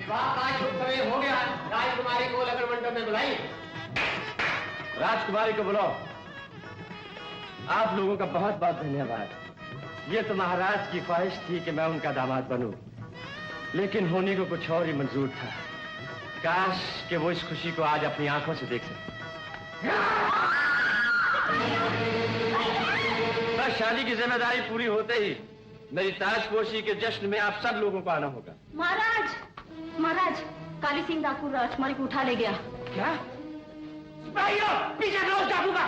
आज शुभ समय हो गया, राजकुमारी को लगन मंडप में बुलाई। राजकुमारी को बुलाओ। आप लोगों का बहुत बहुत धन्यवाद। ये तो महाराज की ख्वाहिश थी कि मैं उनका दामाद बनूं, लेकिन होने को कुछ और ही मंजूर था। काश कि वो इस खुशी को आज अपनी आंखों से देख सके। बस शादी की जिम्मेदारी पूरी होते ही मेरी ताजपोशी के जश्न में आप सब लोगों को आना होगा। महाराज, महाराज, काली सिंह डाकू राजकुमारी को उठा ले गया। क्या? पीछे रोज डाकूगा।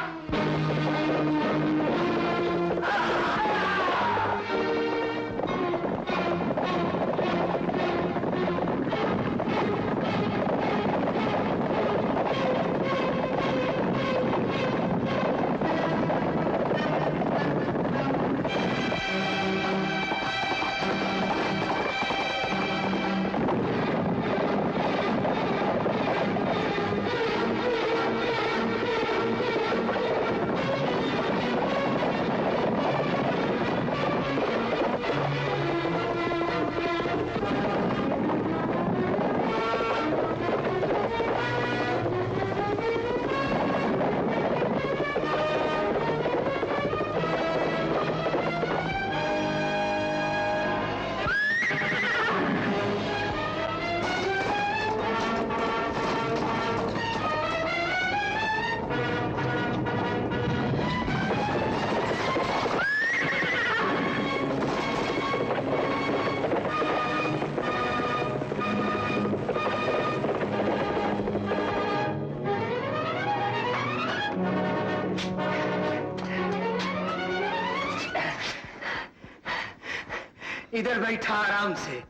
इधर बैठा आराम से,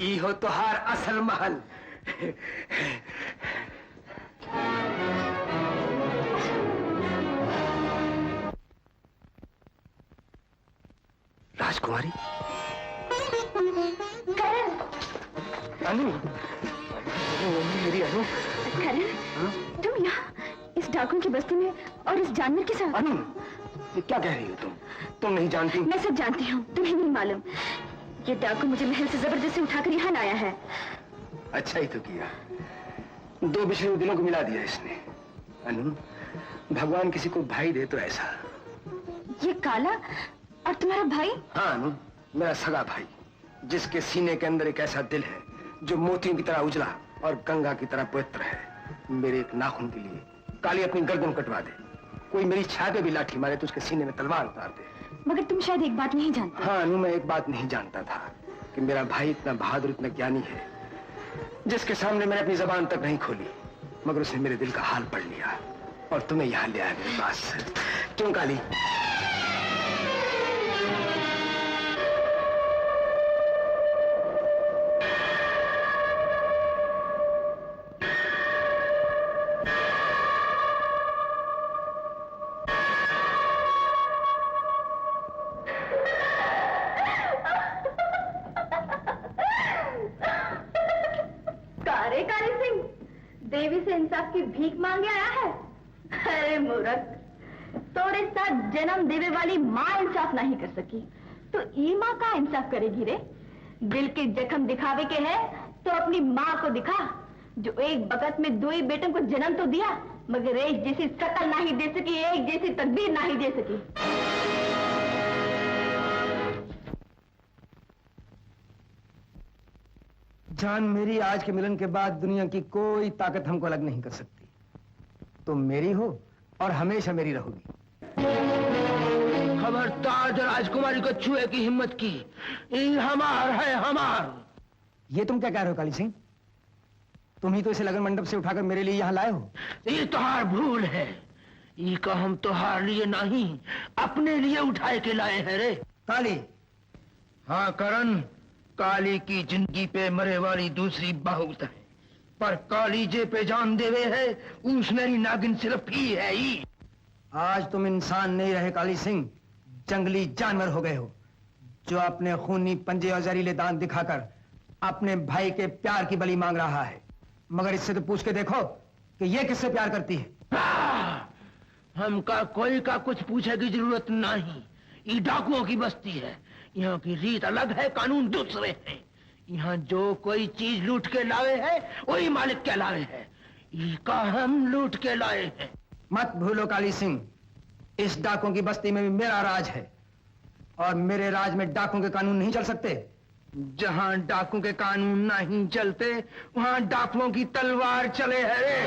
ई हो तुहार असल महल। राजकुमारी, अनु, मेरी अनु। करण, तुम यहाँ इस डाकुओं की बस्ती में और इस जानवर के साथ? अनु, ये क्या कह रही हो तुम नहीं जानती? मैं सब जानती हूँ, तुम्हें नहीं मालूम। ये डाकू मुझे महल से जबरदस्ती उठाकर यहाँ लाया है। अच्छा ही तो किया, दो बिछड़े हुए दिलों को मिला दिया इसने। अनु, भगवान किसी को भाई दे तो ऐसा। ये काला और तुम्हारा भाई? हाँ अनु, मेरा सगा भाई, जिसके सीने के अंदर एक ऐसा दिल है जो मोतियों की तरह उजला और गंगा की तरह पवित्र है। मेरे एक नाखून के लिए काली अपनी गर्दन कटवा दे, कोई मेरी छाती पे भी लाठी मारे तो उसके सीने में तलवार उतार दे। मगर तुम शायद एक बात नहीं जानते। हाँ अनु, मैं एक बात नहीं जानता था कि मेरा भाई इतना बहादुर, इतना ज्ञानी है, जिसके सामने मैंने अपनी जबान तक नहीं खोली, मगर उसने मेरे दिल का हाल पढ़ लिया और तुम्हें यहाँ ले आया मेरे पास। क्यों काली? देवी से इंसाफ की भीख मांगे आया है? अरे मूर्ख, तोरे साथ जन्म देवे वाली माँ इंसाफ नहीं कर सकी तो ई माँ का इंसाफ करेगी रे? दिल के जख्म दिखावे के है तो अपनी माँ को दिखा, जो एक वक्त में दो ही बेटों को जन्म तो दिया मगर एक जैसी शकल नहीं दे सकी, एक जैसी तकदीर नहीं दे सकी। जान मेरी, आज के मिलन के बाद दुनिया की कोई ताकत हमको अलग नहीं कर सकती। तुम मेरी हो और हमेशा मेरी रहोगी। खबरदार जो राजकुमारी को छुए की हिम्मत की, ये हमार है, हमार। ये तुम क्या कह रहे हो काली सिंह? तुम ही तो इसे लगन मंडप से उठाकर मेरे लिए यहाँ लाए हो। ये तोहार भूल है, ये का हम तोहार लिए नहीं अपने लिए उठाए के लाए हैं रे। काली? हाँ करण, काली की जिंदगी पे मरे वाली दूसरी बहुत है, पर काली जे पे जान देवे है उस मेरी नागिन सिर्फ ही है ही। आज तुम इंसान नहीं रहे काली सिंह, जंगली जानवर हो गए हो, जो अपने खूनी पंजे और जहरीले दांत दिखाकर अपने भाई के प्यार की बलि मांग रहा है। मगर इससे तो पूछ के देखो कि ये किससे प्यार करती है। हमका कोई का कुछ पूछे की जरूरत नहीं, ये डाकुओं की बस्ती है, यहाँ की रीत अलग है, कानून दूसरे हैं। यहाँ जो कोई चीज लूट के लाए है वही मालिक के लाए है। इसका हम लूट के लाए हैं। मत भूलो काली सिंह, इस डाकुओं की बस्ती में भी मेरा राज है और मेरे राज में डाकुओं के कानून नहीं चल सकते। जहाँ डाकुओं के कानून नहीं चलते वहाँ डाकुओं की तलवार चले है।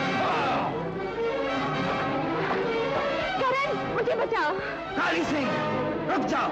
करण, मुझे बचाओ। काली सिंह, रुक जाओ।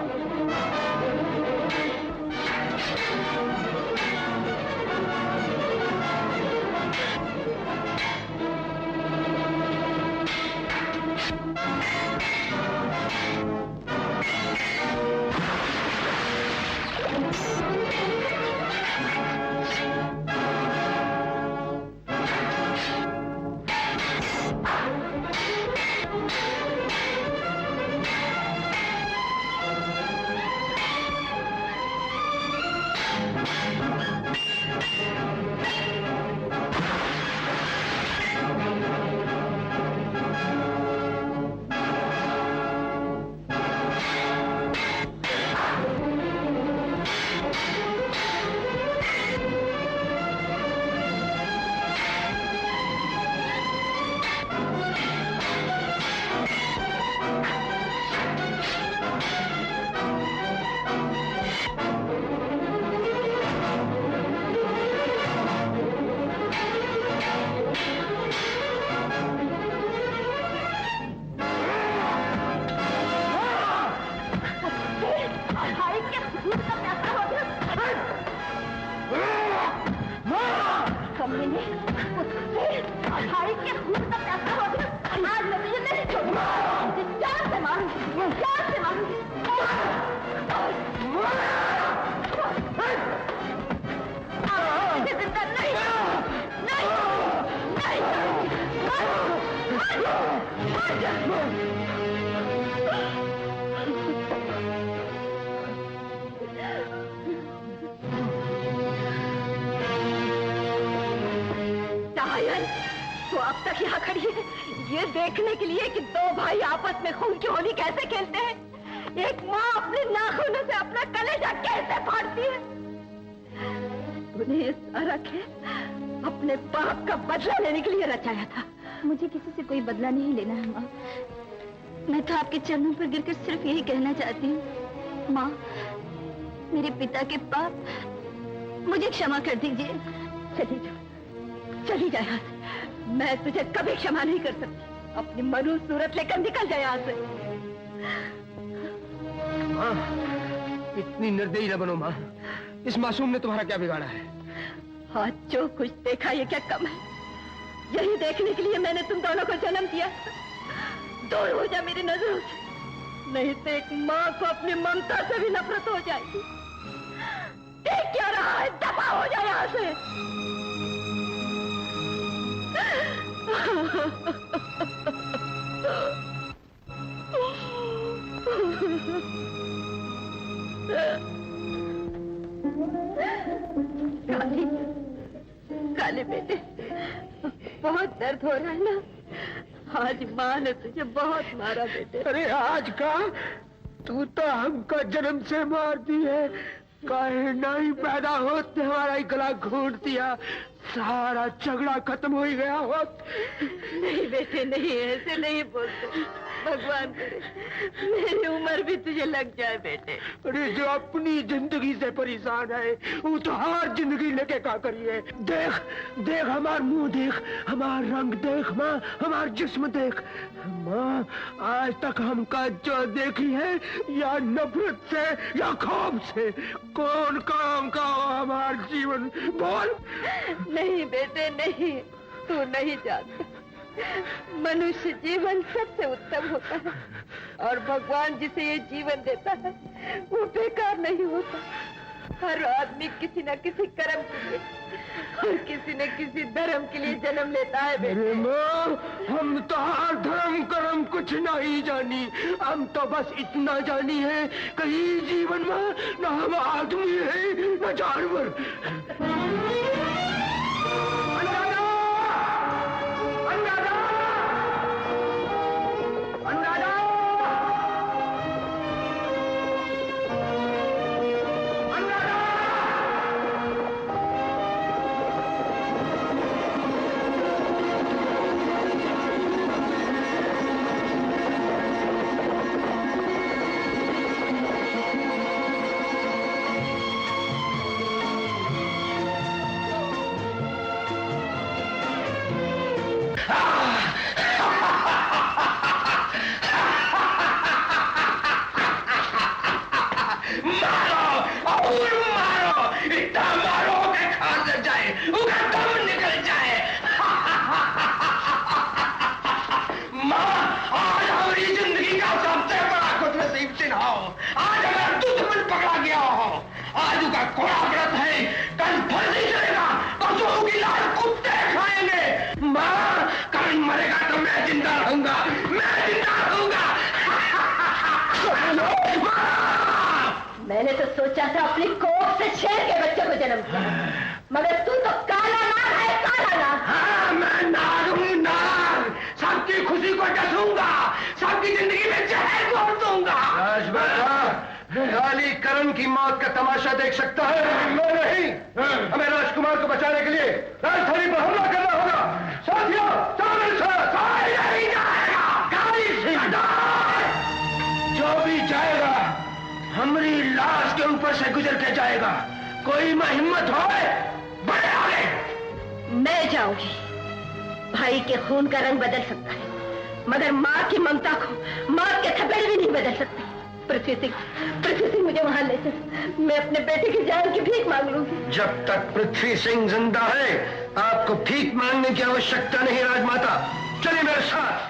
तो अब तक यहाँ खड़ी है ये देखने के लिए कि दो भाई आपस में खून की होली कैसे खेलते हैं। एक माँ अपने नाखूनों से अपना कलेजा कैसे फाड़ती है। तूने ये सारा खेल अपने बाप का बदला लेने के लिए रचाया था। मुझे किसी से कोई बदला नहीं लेना है माँ। मैं तो आपके चरणों पर गिरकर सिर्फ यही कहना चाहती हूँ, माँ मेरे पिता के पाप मुझे क्षमा कर दीजिए। चली जा, चली जा यहाँ से। मैं तुझे कभी क्षमा नहीं कर सकती। अपनी मनु सूरत लेकर निकल जाए यहाँ से। माँ, इतनी निर्दयी न बनो माँ। इस मासूम ने तुम्हारा क्या बिगाड़ा है? आज जो कुछ देखा ये क्या कम है। यही देखने के लिए मैंने तुम दोनों को जन्म दिया। दूर हो जा मेरी नजरों से, नहीं तो एक माँ को अपनी ममता से भी नफरत हो जाएगी। देख क्या रहा है, दफा हो जाए यहाँ से। काली, काले बेटे, बहुत दर्द हो रहा है ना? आज माँ ने तुझे बहुत मारा बेटे। अरे आज का तू तो हमका जन्म से मार दी है। काहे नहीं पैदा होते हमारा ही गला घोंट दिया। सारा झगड़ा खत्म हो ही गया होत। नहीं बेटे नहीं, ऐसे नहीं बोलते। भगवान करे मेरी उम्र भी तुझे लग जाए बेटे। अरे जो अपनी जिंदगी से परेशान है वो तो हर जिंदगी लेके क्या करिए। देख देख हमार मुंह देख, हमार रंग देख माँ, हमार जिस्म देख माँ। आज तक हमका जो देखी है या नफरत से या खौफ से, कौन काम का हमार जीवन बोल। नहीं बेटे नहीं, तू नहीं जानता। मनुष्य जीवन सबसे उत्तम होता है और भगवान जिसे ये जीवन देता है वो बेकार नहीं होता। हर आदमी किसी न किसी कर्म के लिए और किसी न किसी धर्म के लिए जन्म लेता है बेटे। माँ, हम तो हर धर्म कर्म कुछ नहीं जानी। हम तो बस इतना जानी है कि इस जीवन में न हम आदमी है न जानवर। कोड़ा व्रत है, कल फर्जी चलेगा, पशुओं की लाल कुत्ते खाएंगे। माँ, कल मरेगा तो मैं जिंदा रहूंगा, मैं जिंदा रहूंगा। मैंने तो सोचा था अपनी कोख से शेर के बच्चे को जन्म दिया, मगर तू तो काला नाग है, काला नाग। हाँ, मैं नाग हूँ, नाग। सबकी खुशी को डसूंगा, सबकी जिंदगी में जहर घोल दूंगा। काली करण की मौत का तमाशा देख सकता है, मैं नहीं। हमें राजकुमार को बचाने के लिए राजधानी पर हमला करना होगा। साथियों, कोई नहीं जाएगा। काली सिंह जो भी जाएगा हमारी लाश के ऊपर से गुजर के जाएगा। कोई में हिम्मत हो बड़े आगे। मैं जाऊंगी। भाई के खून का रंग बदल सकता है, मगर माँ की ममता को मौत के थप्पड़ भी नहीं बदल सकते। पृथ्वी सिंह मुझे वहां ले चल, मैं अपने बेटे की जान की भीख मांग लूंगी। जब तक पृथ्वी सिंह जिंदा है, आपको भीख मांगने की आवश्यकता नहीं राजमाता। चलिए मेरे साथ।